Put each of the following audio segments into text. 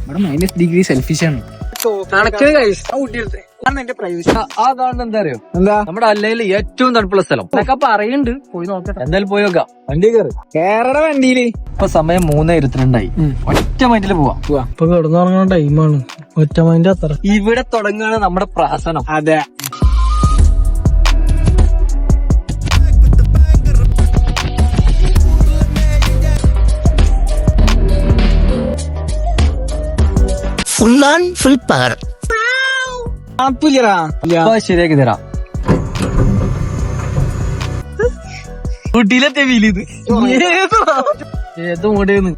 ഇവിടെ -degree selfish ആണ്. ആ കാണുന്ന എന്താ അറിയോ? എന്താ നമ്മുടെ അല്ലയിൽ ഏറ്റവും തണുപ്പുള്ള സ്ഥലം എന്നൊക്കെ പറയുന്നുണ്ട്. പോയി നോക്കട്ടെ. എന്തായാലും പോയി നോക്കാം. വണ്ടി കയറി കേരള വണ്ടിയില് ഇപ്പൊ സമയം 3:22 ഒറ്റ മൈൻഡില് പോവാം. ഇപ്പൊ കിടന്നുറങ്ങുന്ന ടൈമാണ്. ഒറ്റ മൈൻഡ് അത്ര. ഇവിടെ തുടങ്ങുകയാണ് നമ്മുടെ പ്രാസനം. അതെ. Full on full power. ശരിയാക്കി തരാം. ഊട്ടിയിലെത്തിയ ഫീൽ ഇത്. ഏതോ ഓടേന്ന്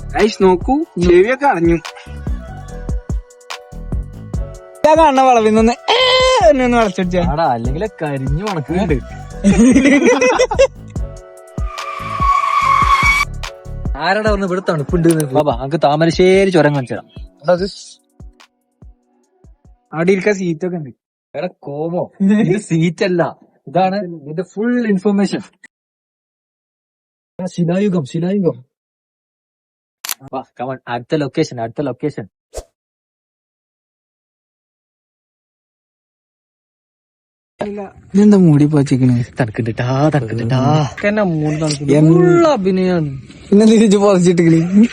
നോക്കൂ. ചെവിയൊക്കെ അടഞ്ഞു. കാണുന്ന വളവിൽ നിന്ന് വളച്ചടിച്ച അല്ലെങ്കിൽ കരിഞ്ഞു മണക്കുന്നുണ്ട്. ആരടാ പറഞ്ഞു ഇവിടെ തണുപ്പുണ്ട്? ബാബാ നമുക്ക് താമരശ്ശേരി ചുരം കാണിച്ചു തരാം. അവിടെ ഇരിക്കാൻ സീറ്റൊക്കെ ഉണ്ട്. എടാ കോമോ, ഇത് സീറ്റ് അല്ല, ഇതാണ് ഇതിന്റെ ഫുൾ ഇൻഫർമേഷൻ. ശിലായുഗം ശിലായുഗം. അടുത്ത ലൊക്കേഷൻ. എന്താ മൂടി പോച്ചിക്കണ്? തണുക്കുന്നുണ്ടാ. അഭിനയാണ്. പിന്നെ തിരിച്ചു പോസിച്ചിട്ടിക്കണ്.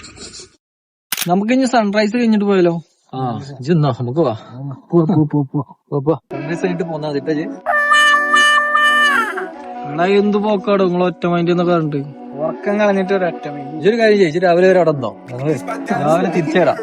നമുക്ക് ഇനി സൺറൈസ് കഴിഞ്ഞിട്ട് പോയാലോ? നമുക്ക് സൺറൈസ് കഴിഞ്ഞിട്ട് പോന്നാ മതി. എന്നാ എന്ത് പോക്കാടോ നിങ്ങൾ ഒറ്റ മൈൻഡ് എന്നൊക്കെ പറഞ്ഞിട്ട് ഉറക്കം കളഞ്ഞിട്ട് ഒരൊറ്റ മൈൻഡ്. ഇതൊരു കാര്യം ചെയ്തു രാവിലെ വരെ അവിടെ ഉണ്ടോ? രാവിലെ തിരിച്ചു തരാം.